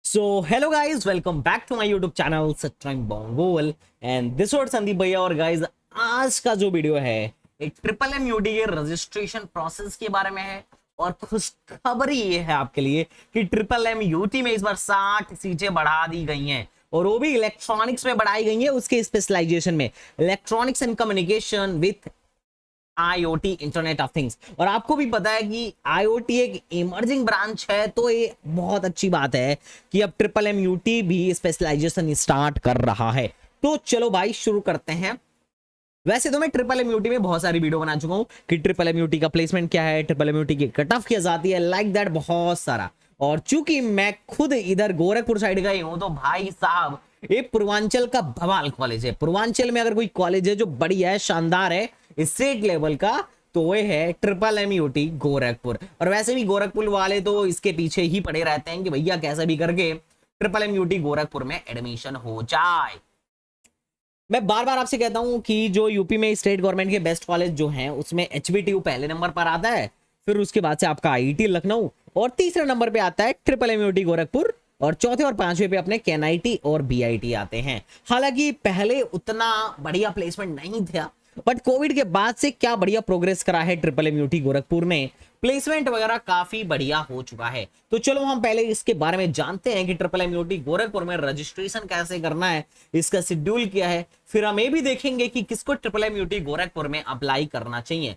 So hello guys, welcome back to my YouTube channel सच्चाई बोंगोल and this word Sandeep भैया। और गाइस, आज का जो वीडियो है एक ट्रिपल एम यूटी के रजिस्ट्रेशन प्रोसेस के बारे में है। और खुशखबरी ये है आपके लिए कि ट्रिपल एम यूटी में इस बार 60 सीटें बढ़ा दी गई हैं और वो भी इलेक्ट्रॉनिक्स में बढ़ाई गई है, उसके स्पेशलाइजेशन में electronics and communication with IoT, internet of things. और आपको भी पता है कि IoT एक इमर्जिंग ब्रांच है, तो ये बहुत अच्छी बात है कि अब ट्रिपल एम यूटी भी स्पेशलाइजेशन स्टार्ट कर रहा है। तो चलो भाई शुरू करते हैं। वैसे तो मैं ट्रिपल एम यूटी में बहुत सारी वीडियो बना चुका हूं कि ट्रिपल एम यूटी का प्लेसमेंट क्या है, ट्रिपल एम यूटी की कट ऑफ क्या जाती है, लाइक दैट बहुत सारा। और चूंकि मैं खुद इधर गोरखपुर साइड का ही हूं, तो भाई साहब ये पूर्वांचल का बवाल कॉलेज है। पूर्वांचल में अगर कोई कॉलेज है जो बढ़िया है, शानदार है, स्टेट लेवल का, तो वो है ट्रिपल एम यूटी गोरखपुर। और वैसे भी गोरखपुर वाले तो इसके पीछे ही पड़े रहते हैं कि भैया कैसे भी करके ट्रिपल एम यूटी गोरखपुर में एडमिशन हो जाए। मैं बार बार आपसे कहता हूं कि जो यूपी में स्टेट गवर्नमेंट के बेस्ट कॉलेज जो हैं उसमें HBTU पहले नंबर पर आता है, फिर उसके बाद से आपका IIT लखनऊ, और तीसरे नंबर पे आता है ट्रिपल एम यूटी गोरखपुर, और चौथे और पांचवें पे अपने KNIT और BIT आते हैं। हालांकि पहले उतना बढ़िया प्लेसमेंट नहीं था, बट कोविड के बाद से क्या बढ़िया प्रोग्रेस करा है ट्रिपल एम यूटी गोरखपुर ने, प्लेसमेंट वगैरह काफी बढ़िया हो चुका है। तो चलो हम पहले इसके बारे में जानते हैं कि ट्रिपल एम यूटी गोरखपुर में रजिस्ट्रेशन कैसे करना है, इसका शेड्यूल क्या है। फिर हम ये भी देखेंगे कि किसको ट्रिपल एम यूटी गोरखपुर में अप्लाई करना चाहिए।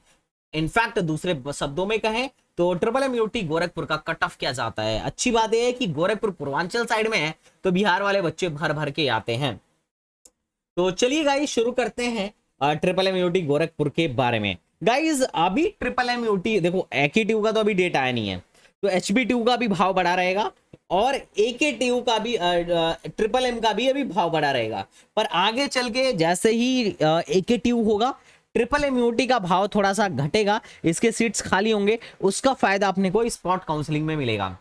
इनफैक्ट दूसरे शब्दों में कहें तो ट्रिपल एम यूटी गोरखपुर का कट ऑफ क्या जाता है। अच्छी बात यह है कि गोरखपुर पूर्वांचल साइड में है, तो बिहार वाले बच्चे भर भर के आते हैं। तो चलिए गाइस शुरू करते हैं ट्रिपल एम यूटी गोरखपुर के बारे में। गाइस अभी ट्रिपल एम यूटी देखो, AKTU का तो अभी डेट आया नहीं है, तो HBTU का भी भाव बढ़ा रहेगा और AKTU का भी ट्रिपल एम का भी अभी भाव बढ़ा रहेगा। पर आगे चल के जैसे ही AKTU होगा, ट्रिपल एम यूटी का भाव थोड़ा सा घटेगा, इसके सीट्स खाली होंगे, उसका फायदा अपने को स्पॉट काउंसलिंग में मिलेगा।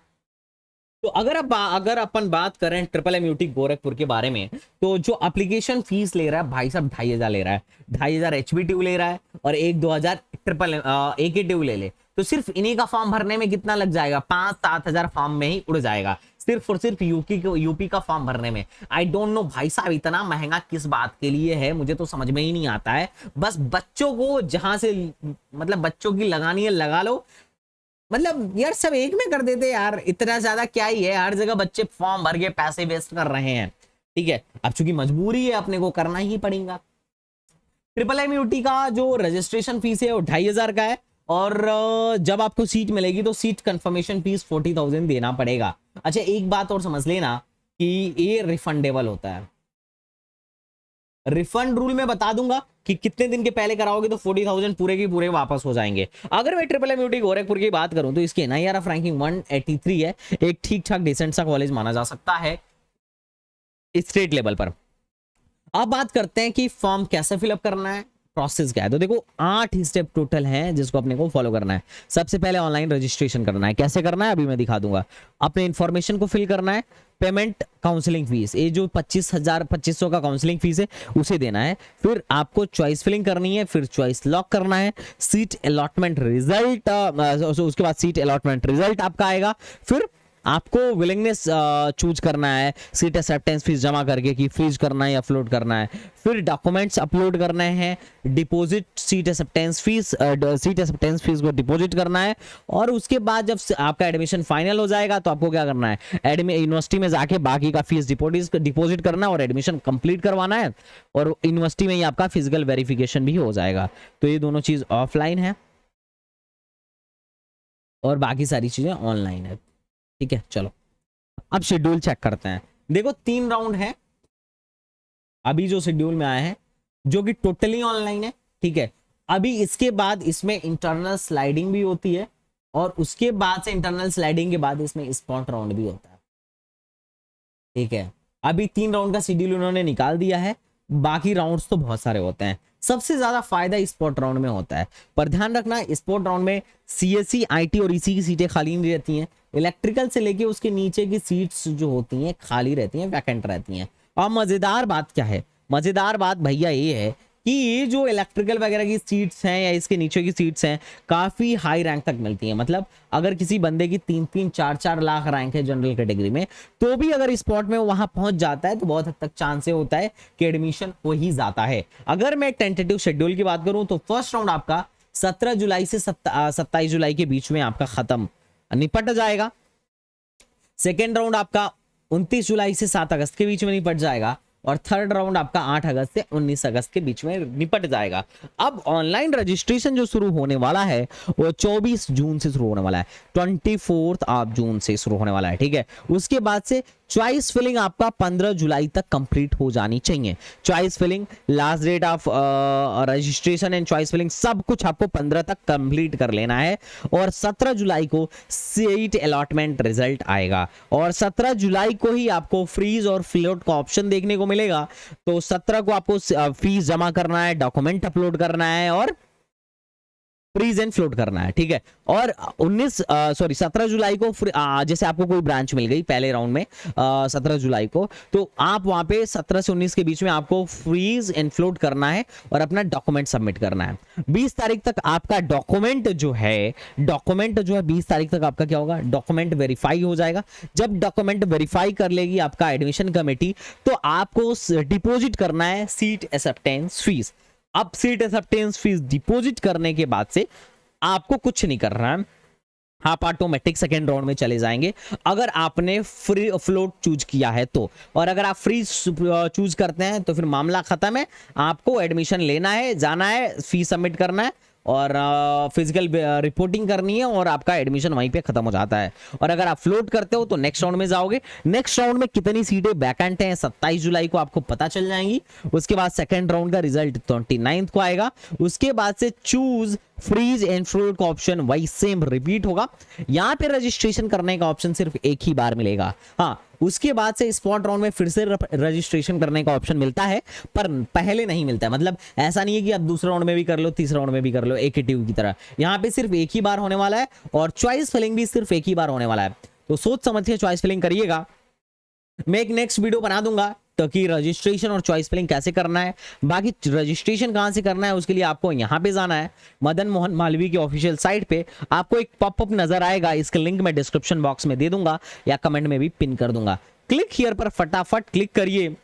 तो अगर अपन बात करें ट्रिपल एम यूटी गोरखपुर के बारे में, तो जो एप्लीकेशन फीस ले रहा है भाई साहब 2,500 ले रहा है, 2,500 HBTU ले रहा है और 1-2 हजार ट्रिपल AKTU ले तो सिर्फ इन्हीं का फॉर्म भरने में कितना लग जाएगा, 5-7 हजार फॉर्म में ही उड़ जाएगा, सिर्फ और सिर्फ यूपी का फॉर्म भरने में। आई डोंट नो भाई साहब इतना महंगा किस बात के लिए है, मुझे तो समझ में ही नहीं आता है। बस बच्चों को जहां से मतलब बच्चों की लगानी है लगा लो, मतलब यार सब एक में कर देते यार, इतना ज्यादा क्या ही है, हर जगह बच्चे फॉर्म भर के पैसे वेस्ट कर रहे हैं। ठीक है, अब चूंकि मजबूरी है अपने को करना ही पड़ेगा। ट्रिपल एम यूटी का जो रजिस्ट्रेशन फीस है वो 2,500 का है, और जब आपको सीट मिलेगी तो सीट कंफर्मेशन फीस 40,000 देना पड़ेगा। अच्छा एक बात और समझ लेना कि ये रिफंडेबल होता है। रिफंड रूल में बता दूंगा कि कितने दिन के पहले कराओगे तो 40,000 पूरे के पूरे वापस हो जाएंगे। अगर मैं ट्रिपल एम यूटी गोरखपुर की बात करूं तो इसकी NIRF रैंकिंग 183 है, एक ठीक ठाक डिसेंट सा कॉलेज माना जा सकता है स्टेट लेवल पर। अब बात करते हैं कि फॉर्म कैसे फिलअप करना है, प्रोसेस क्या है। तो देखो 8 स्टेप टोटल हैं जिसको अपने को फॉलो करना है। सबसे पहले ऑनलाइन रजिस्ट्रेशन करना है, कैसे करना है अभी मैं दिखा दूंगा। अपने इंफॉर्मेशन को फिल करना है, पेमेंट काउंसलिंग फीस, ये जो 25,000-2500 का काउंसलिंग फीस है उसे देना है। फिर आपको चॉइस फिलिंग करनी है, फिर चॉइस लॉक करना है, सीट अलॉटमेंट रिजल्ट, उसके बाद सीट अलॉटमेंट रिजल्ट आपका आएगा। फिर आपको विलिंगनेस चूज करना है, सीट एक्सेप्टेंस फीस जमा करके कि फ्रीज करना है या फ्लोट करना है। फिर डॉक्यूमेंट्स अपलोड करने हैं, डिपॉजिट सीट एक्सेप्टेंस फीस को डिपॉजिट करना है। और उसके बाद जब आपका एडमिशन फाइनल हो जाएगा तो आपको क्या करना है, यूनिवर्सिटी में जाके बाकी का फीस डिपॉजिट करना है और एडमिशन कंप्लीट करवाना है, और यूनिवर्सिटी में ही आपका फिजिकल वेरिफिकेशन भी हो जाएगा। तो ये दोनों चीज ऑफलाइन है और बाकी सारी चीजें ऑनलाइन है। ठीक है, चलो अब शेड्यूल चेक करते हैं। देखो 3 राउंड है अभी जो शेड्यूल में आया है, जो कि टोटली ऑनलाइन है। ठीक है, अभी इसके बाद इसमें इंटरनल स्लाइडिंग भी होती है, और उसके बाद से इंटरनल स्लाइडिंग के बाद इसमें स्पॉट राउंड भी होता है। ठीक है, अभी 3 राउंड का शेड्यूल उन्होंने निकाल दिया है, बाकी राउंड्स तो बहुत सारे होते हैं। सबसे ज्यादा फायदा स्पोर्ट राउंड में होता है, पर ध्यान रखना स्पोर्ट राउंड में CSE, IT और EC की सीटें खाली नहीं रहती हैं। इलेक्ट्रिकल से लेके उसके नीचे की सीट्स जो होती हैं खाली रहती हैं, वैकेंट रहती हैं। और मजेदार बात क्या है, मजेदार बात भैया ये है कि ये जो इलेक्ट्रिकल वगैरह की सीट्स हैं या इसके नीचे की सीट्स हैं काफी हाई रैंक तक मिलती हैं। मतलब अगर किसी बंदे की 3-4 लाख रैंक है जनरल कैटेगरी में, तो भी अगर स्पॉट में वहां पहुंच जाता है तो बहुत हद तक चांस होता है कि एडमिशन हो ही जाता है। अगर मैं टेंटेटिव शेड्यूल की बात करूं तो फर्स्ट राउंड आपका 17 जुलाई से 27 जुलाई के बीच में आपका खत्म निपट जाएगा। सेकेंड राउंड आपका 29 जुलाई से 7 अगस्त के बीच में निपट जाएगा और थर्ड राउंड आपका 8 अगस्त से 19 अगस्त के बीच में निपट जाएगा। अब ऑनलाइन रजिस्ट्रेशन जो शुरू होने वाला है वो 24 जून से शुरू होने वाला है, 24 ऑफ जून से शुरू होने वाला है, ठीक है। उसके बाद से चॉइस फिलिंग आपका 15 जुलाई तक कंप्लीट हो जानी चाहिए। Choice filling, last date of registration and choice filling सब कुछ आपको 15 तक कंप्लीट कर लेना है और 17 जुलाई को सीट अलॉटमेंट रिजल्ट आएगा और 17 जुलाई को ही आपको फ्रीज और फ्लोट का ऑप्शन देखने को मिलेगा। तो 17 को आपको फीस जमा करना है, डॉक्यूमेंट अपलोड करना है और फ्रीज एंड फ्लोट करना है, ठीक है। और 17 जुलाई को जैसे आपको कोई ब्रांच मिल गई पहले राउंड में 17 जुलाई को, तो आप वहां पे 17 से 19 के बीच में आपको फ्रीज एंड फ्लोट करना है और अपना डॉक्यूमेंट सबमिट करना है। 20 तारीख तक आपका डॉक्यूमेंट जो है 20 तारीख तक आपका क्या होगा, डॉक्यूमेंट वेरीफाई हो जाएगा। जब डॉक्यूमेंट वेरीफाई कर लेगी आपका एडमिशन कमेटी, तो आपको डिपॉजिट करना है सीट एक्सेप्टेंस फीस। अब सीट एक्सेप्टेंस फीस डिपॉजिट करने के बाद से आपको कुछ नहीं करना है, आप ऑटोमेटिक सेकेंड राउंड में चले जाएंगे अगर आपने फ्री फ्लोट चूज किया है तो। और अगर आप फ्री चूज करते हैं तो फिर मामला खत्म है, आपको एडमिशन लेना है, जाना है, फीस सबमिट करना है और फिजिकल रिपोर्टिंग करनी है और आपका एडमिशन वहीं पे खत्म हो जाता है। और अगर आप फ्लोट करते हो तो नेक्स्ट राउंड में जाओगे। नेक्स्ट राउंड में कितनी सीटें वैकेंट हैं 27 जुलाई को आपको पता चल जाएंगी। उसके बाद सेकंड राउंड का रिजल्ट 29 को आएगा। उसके बाद से चूज फ्रीज एंड फ्लोट का ऑप्शन वही सेम रिपीट होगा। यहां पे रजिस्ट्रेशन करने का ऑप्शन सिर्फ एक ही बार मिलेगा। हाँ, उसके बाद से स्पॉट राउंड में फिर से रजिस्ट्रेशन करने का ऑप्शन मिलता है, पर पहले नहीं मिलता है। मतलब ऐसा नहीं है कि आप दूसरे राउंड में भी कर लो, तीसरे राउंड में भी कर लो, एक ही ट्यूब की तरह। यहाँ पे सिर्फ एक ही बार होने वाला है और चॉइस फिलिंग भी सिर्फ एक ही बार होने वाला है। तो सोच समझ के चॉइस फिलिंग करिएगा। मैं एक नेक्स्ट वीडियो बना दूंगा तो कि रजिस्ट्रेशन और चॉइस फिलिंग कैसे करना है। बाकी रजिस्ट्रेशन कहां से करना है उसके लिए आपको यहां पे जाना है, मदन मोहन मालवीय की ऑफिशियल साइट पे। आपको एक पॉपअप नजर आएगा, इसका लिंक मैं डिस्क्रिप्शन बॉक्स में दे दूंगा या कमेंट में भी पिन कर दूंगा। क्लिक हियर पर फटाफट क्लिक करिए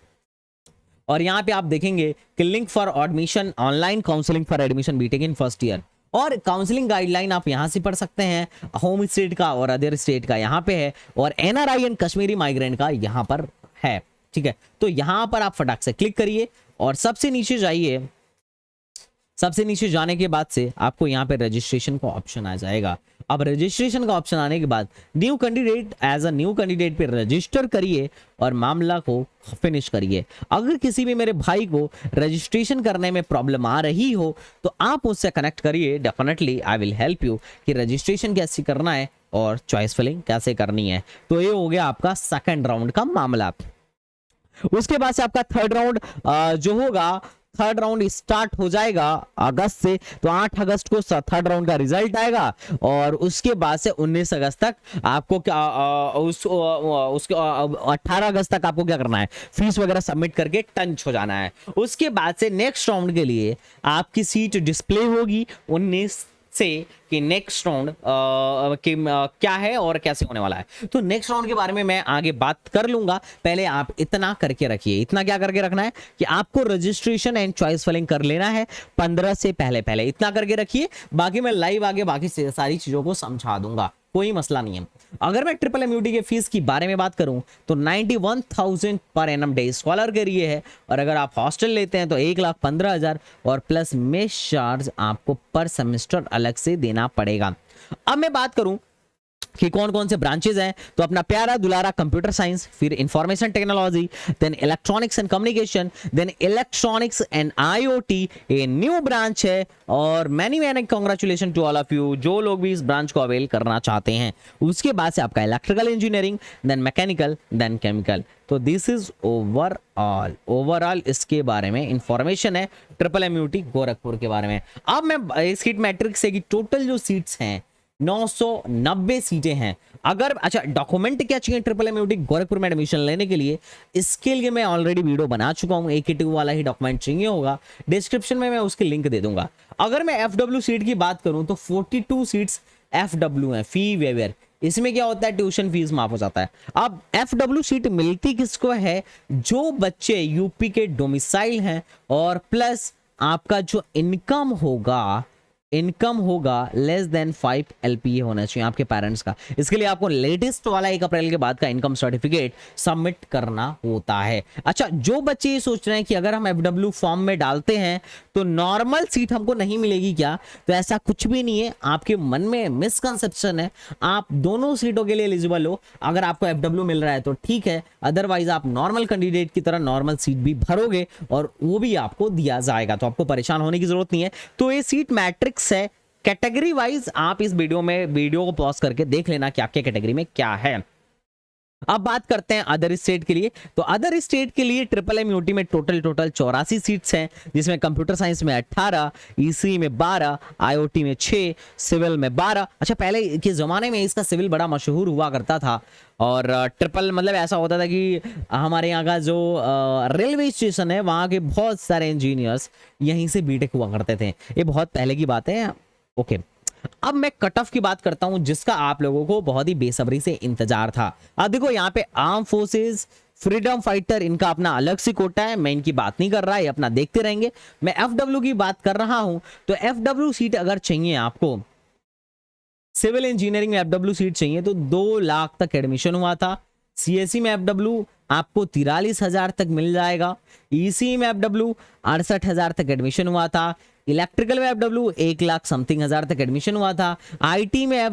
और यहां पे आप देखेंगे कि link for admission, online counselling for admission BTech in first year. और काउंसलिंग गाइडलाइन आप यहां से पढ़ सकते हैं, होम स्टेट का और अदर स्टेट का यहां पे है और एनआरआई एंड कश्मीरी माइग्रेंट का यहां पर है, ठीक है। तो यहां पर आप फटाक से क्लिक करिए और सबसे नीचे जाइए। सबसे नीचे जाने के बाद से आपको यहाँ पे रजिस्ट्रेशन का ऑप्शन आ जाएगा। अब रजिस्ट्रेशन का ऑप्शन आने के बाद new candidate, as a new candidate पे रजिस्टर करिए और मामला को फिनिश करिए। अगर किसी भी मेरे भाई को रजिस्ट्रेशन करने में प्रॉब्लम आ रही हो तो आप मुझसे कनेक्ट करिए, definitely I will help you कि रजिस्ट्रेशन कैसे करना है और चॉइस फिलिंग कैसे करनी है। तो ये हो गया आपका सेकंड राउंड का मामला। उसके बाद से आपका थर्ड राउंड जो होगा, थर्ड राउंड स्टार्ट हो जाएगा अगस्त से। तो 8 अगस्त को थर्ड राउंड का रिजल्ट आएगा और उसके बाद से 19 अगस्त तक आपको क्या 18 अगस्त तक आपको क्या करना है, फीस वगैरह सबमिट करके टंच हो जाना है। उसके बाद से नेक्स्ट राउंड के लिए आपकी सीट डिस्प्ले होगी 19 से कि नेक्स्ट राउंड क्या है और कैसे होने वाला है। तो नेक्स्ट राउंड के बारे में मैं आगे बात कर लूंगा, पहले आप इतना करके रखिए। इतना क्या करके रखना है कि आपको रजिस्ट्रेशन एंड चॉइस फिलिंग कर लेना है 15 से पहले इतना करके रखिए। बाकी मैं लाइव आगे बाकी सारी चीजों को समझा दूंगा, कोई मसला नहीं है। अगर मैं ट्रिपल एमयूटी के फीस की बारे में बात करूं तो 91,000 पर एनम डे स्कॉलर के लिए है और अगर आप हॉस्टल लेते हैं तो 1,15,000 और प्लस मेस चार्ज आपको पर सेमेस्टर अलग से देना पड़ेगा। अब मैं बात करूं कि कौन कौन से ब्रांचेस हैं, तो अपना प्यारा दुलारा कंप्यूटर साइंस, फिर information technology, then electronics and communication, then electronics and IoT ये न्यू ब्रांच है। और many congratulation to all of you जो लोग भी इस ब्रांच को अवेल करना चाहते हैं। उसके बाद से आपका electrical engineering, then mechanical, then chemical. तो दिस इज ओवरऑल इसके बारे में इंफॉर्मेशन है ट्रिपल एमयूटी गोरखपुर के बारे में। अब मैं इस सीट मैट्रिक्स से कि टोटल जो सीट्स हैं 990 सीटें हैं। अगर अच्छा डॉक्यूमेंट क्या चाहिए ट्रिपल एम यूटी गोरखपुर में एडमिशन लेने के लिए, इसके लिए मैं ऑलरेडी वीडियो बना चुका हूं। AKT वाला ही डॉक्यूमेंट चाहिए होगा, डिस्क्रिप्शन में मैं उसकी लिंक दे दूंगा। अगर मैं FW सीट की बात करूं तो 42 सीट्स FW है, फी वेवर। इसमें क्या होता है, ट्यूशन फीस माफ हो जाता है। अब FW सीट मिलती किसको है, जो बच्चे यूपी के डोमिसाइल हैं और प्लस आपका जो इनकम होगा लेस देन 5 LPA होना चाहिए आपके पेरेंट्स का। इसके लिए आपको लेटेस्ट वाला 1 अप्रैल के बाद का इनकम सर्टिफिकेट सबमिट करना होता है। अच्छा, जो बच्चे ये सोच रहे हैं कि अगर हम FW फॉर्म में डालते हैं तो नॉर्मल सीट हमको नहीं मिलेगी क्या, तो ऐसा कुछ भी नहीं है। आपके मन में मिसकंसेप्शन है, आप दोनों सीटों के लिए एलिजिबल हो। अगर आपको FW मिल रहा है तो ठीक है, अदरवाइज आप नॉर्मल कैंडिडेट की तरह नॉर्मल सीट भी भरोगे और वो भी आपको दिया जाएगा, तो आपको परेशान होने की जरूरत नहीं है। तो ये सीट मैट्रिक्स है कैटेगरी वाइज। आप इस वीडियो को पॉज करके देख लेना कि आपके कैटेगरी में क्या है। अब बात करते हैं अदर स्टेट के लिए। तो अदर स्टेट के लिए ट्रिपल एम यूटी में टोटल 84 सीट्स हैं, जिसमें कंप्यूटर साइंस में 18, ECE में 12, IoT में 6, सिविल में 12। अच्छा, पहले के जमाने में इसका सिविल बड़ा मशहूर हुआ करता था और ट्रिपल मतलब ऐसा होता था कि हमारे यहाँ का जो रेलवे स्टेशन है वहाँ के बहुत सारे इंजीनियर्स यहीं से बीटेक हुआ करते थे। ये बहुत पहले की बात है। ओके, अब मैं कट ऑफ की बात करता हूं जिसका आप लोगों को बहुत ही बेसब्री से इंतजार था। अब देखो यहाँ पे आर्म फोर्सेस, फ्रीडम फाइटर, इनका अपना अलग से कोटा है, मैं इनकी बात नहीं कर रहा, ये अपना देखते रहेंगे। मैं FW की बात कर रहा हूं। तो FW सीट अगर चाहिए आपको, सिविल इंजीनियरिंग में FW सीट चाहिए तो 2 लाख तक एडमिशन हुआ था। CSE में FW आपको 43,000 तक मिल जाएगा। ECE में FW 68,000 तक एडमिशन हुआ था। इलेक्ट्रिकल में FW 1 लाख समथिंग हजार तक एडमिशन हुआ था। IT में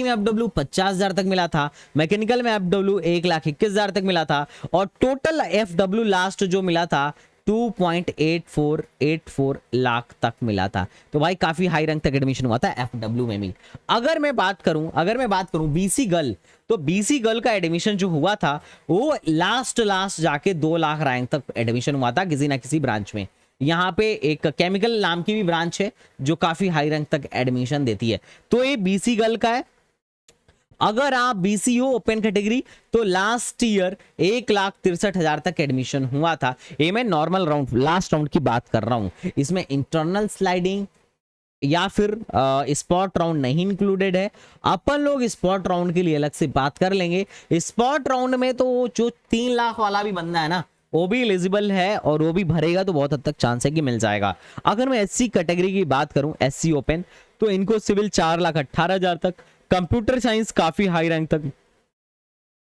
FW 50,000 तक मिला था। मैकेनिकल में FW 1,21,000 तक मिला था और टोटल FW लास्ट जो मिला था 2.8484 लाख तक मिला था। तो भाई काफी हाई रैंक तक एडमिशन हुआ था FW में भी। अगर मैं बात करूं BC गर्ल, तो BC गर्ल का एडमिशन जो हुआ था वो लास्ट जाके 2 लाख रैंक तक एडमिशन हुआ था किसी ना किसी ब्रांच में। यहाँ पे एक केमिकल नाम की भी ब्रांच है जो काफी हाई रैंक तक एडमिशन देती है। तो ये BC गर्ल का है। अगर आप BC हो ओपन कैटेगरी तो लास्ट ईयर 1,63,000 तक एडमिशन हुआ था। ये मैं नॉर्मल राउंड लास्ट राउंड की बात कर रहा हूं, इसमें इंटरनल स्लाइडिंग या फिर स्पॉट राउंड नहीं इंक्लूडेड है। अपन लोग स्पॉट राउंड के लिए अलग से बात कर लेंगे। स्पॉट राउंड में तो जो 3 लाख वाला भी बंदा है ना, वो भी एलिजिबल है और वो भी भरेगा तो बहुत हद तक चांस है कि मिल जाएगा। अगर मैं SC कैटेगरी की बात करूं, SC ओपन, तो इनको सिविल 4,18,000 तक, कंप्यूटर साइंस काफी हाई रैंक तक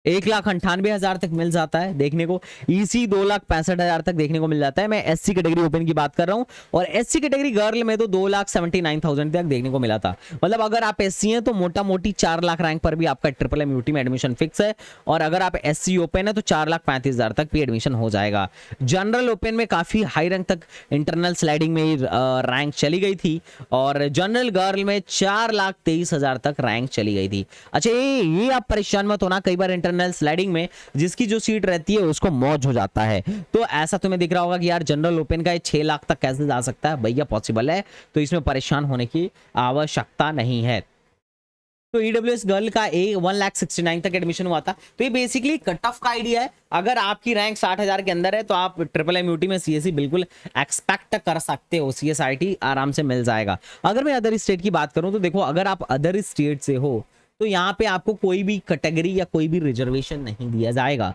1,98,000 तक मिल जाता है देखने को। EC 2,65,000 तक देखने को मिल जाता है। मैं SC कैटेगरी ओपन की बात कर रहा हूं और SC कैटेगरी गर्ल में तो 2,79,000 तक देखने को मिला था। मतलब अगर आप SC हैं तो मोटा मोटी 4 लाख रैंक पर भी आपका ट्रिपल एम यूटी में एडमिशन फिक्स है और अगर आप SC ओपन है तो 4,35,000 तक भी एडमिशन हो जाएगा। जनरल ओपन में काफी हाई रैंक तक इंटरनल स्लाइडिंग में रैंक चली गई थी और जनरल गर्ल में 4,23,000 तक रैंक चली गई थी। अच्छा, ये आप परेशान मत होना, कई बार स्लाइडिंग में जिसकी जो सीट रहती है उसको मौज हो जाता है। तो ऐसा तुम्हें दिख रहा होगा कि यार जनरल ओपन का 6 लाख तक कैसे जा सकता है, भैया पॉसिबल है, तो इसमें परेशान होने की आवश्यकता नहीं है। तो EWS गर्ल का 1,69,000 तक एडमिशन हुआ था। तो ये बेसिकली कट ऑफ का आइडिया है। अगर आपकी रैंक 60,000 के अंदर है तो आप ट्रिपल एम यूटी में CSE बिल्कुल एक्सपेक्ट कर सकते हो, CSIT आराम से मिल जाएगा। अगर मैं अदर स्टेट की बात करूं तो देखो, अगर आप अदर स्टेट से हो तो यहाँ पे आपको कोई भी कैटेगरी या कोई भी रिजर्वेशन नहीं दिया जाएगा।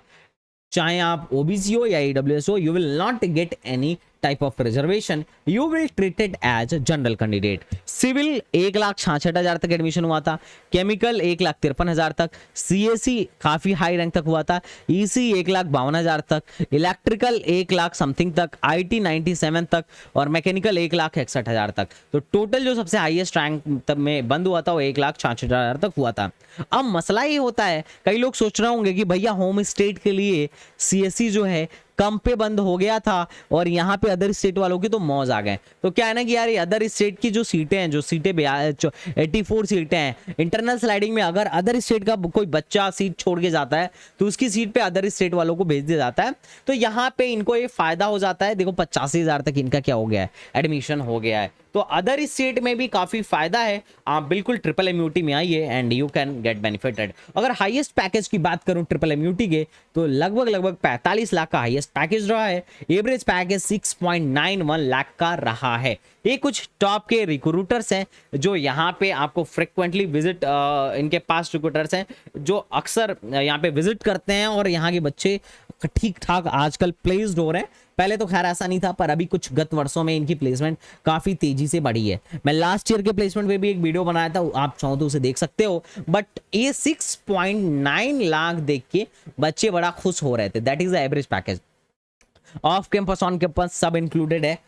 चाहे आप OBC हो या EWS हो, you will not get any type of reservation, you will treated as general candidate. Civil 1,66,000 तक एडमिशन हुआ था, केमिकल 1,53,000 तक, CSE काफी हाई रैंक तक हुआ था, EC 1,52,000 तक, इलेक्ट्रिकल 1 लाख समथिंग तक, IT 97 तक और मैकेनिकल 1,61,000 तक। तो टोटल जो सबसे हाईएस्ट रैंक तब में बंद हुआ था वो 1,66,000 तक हुआ था। अब मसला ये होता है, कई लोग सोच रहे होंगे कि भैया होम स्टेट के लिए CSE जो है कम पे बंद हो गया था और यहाँ पे अदर स्टेट वालों की तो मौज आ गए। तो क्या है ना कि यार ये अदर स्टेट की जो सीटें हैं, जो सीटें 84 सीटें हैं इंटरनल स्लाइडिंग में, अगर अदर स्टेट का कोई बच्चा सीट छोड़ के जाता है तो उसकी सीट पे अदर स्टेट वालों को भेज दिया जाता है। तो यहाँ पे इनको ये फायदा हो जाता है। देखो 85,000 तक इनका क्या हो गया है, एडमिशन हो गया है। तो तो अदर स्टेट में भी काफी फायदा है, आप बिल्कुल ट्रिपल एमयूटी में आइए and you can get benefited. अगर हाईएस्ट पैकेज की बात करूं ट्रिपल एमयूटी के, तो लगभग 45 लाख का हाईएस्ट पैकेज रहा है। एवरेज पैकेज 6.91 लाख का रहा है। ये कुछ टॉप के रिक्रूटर्स हैं जो यहाँ पे आपको फ्रिक्वेंटली विजिट, इनके पास रिक्रूटर्स हैं जो अक्सर यहाँ पे विजिट करते हैं और यहाँ के बच्चे ठीक ठाक आजकल प्लेस्ड हो रहे हैं। पहले तो खैर ऐसा नहीं था, पर अभी कुछ गत वर्षों में इनकी प्लेसमेंट काफी तेजी से बढ़ी है। मैं लास्ट ईयर के प्लेसमेंट पे भी एक वीडियो बनाया था, आप चाहो तो उसे देख सकते हो। बट ये 6.9 लाख देख के बच्चे बड़ा खुश हो रहे थे। That is the average package. Off campus on campus सब इंक्लूडेड है।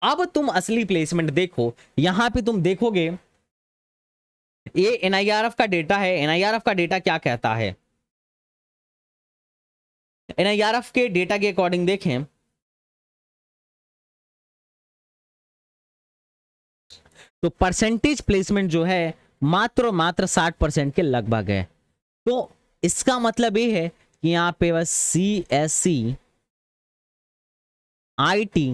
अब तुम असली प्लेसमेंट देखो, यहां पे तुम देखोगे ये एनआईआरएफ का डेटा है। एनआईआरएफ का डेटा क्या कहता है? एनआईआरएफ के डेटा के अकॉर्डिंग देखें तो परसेंटेज प्लेसमेंट जो है मात्र 60% के लगभग है। तो इसका मतलब ये है कि यहां पे बस CSC, IT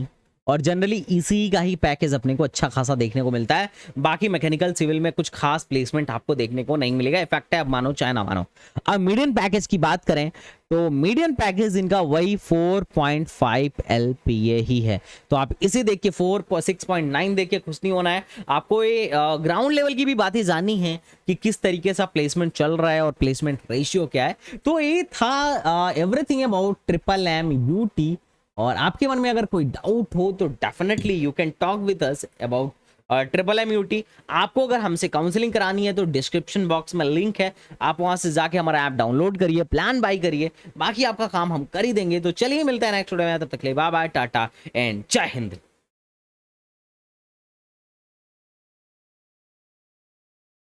और जनरली ईसीई का ही पैकेज अपने को अच्छा खासा देखने को मिलता है। बाकी मैकेनिकल सिविल में कुछ खास प्लेसमेंट आपको देखने को नहीं मिलेगा। इफेक्ट है, अब मानो चाहे ना मानो। अब मीडियन पैकेज की बात करें तो मीडियन पैकेज इनका वही 4.5 LPA ही है। तो आप इसे देख के 6.9 देख के खुश नहीं होना है। आपको ये ग्राउंड लेवल की भी बातें जाननी है कि किस तरीके से प्लेसमेंट चल रहा है और प्लेसमेंट रेशियो क्या है। तो ये था एवरीथिंग अबाउट ट्रिपल MUT। और आपके मन में अगर कोई डाउट हो तो definitely you can talk with us about triple MUT। आपको अगर हमसे काउंसलिंग करानी है तो डिस्क्रिप्शन बॉक्स में लिंक है, आप वहां से जाके हमारा ऐप डाउनलोड करिए, प्लान बाय करिए, बाकी आपका काम हम कर ही देंगे। तो चलिए मिलते हैं नेक्स्ट वीडियो में, तब तक के लिए बाय बाय, टाटा एंड जय हिंद।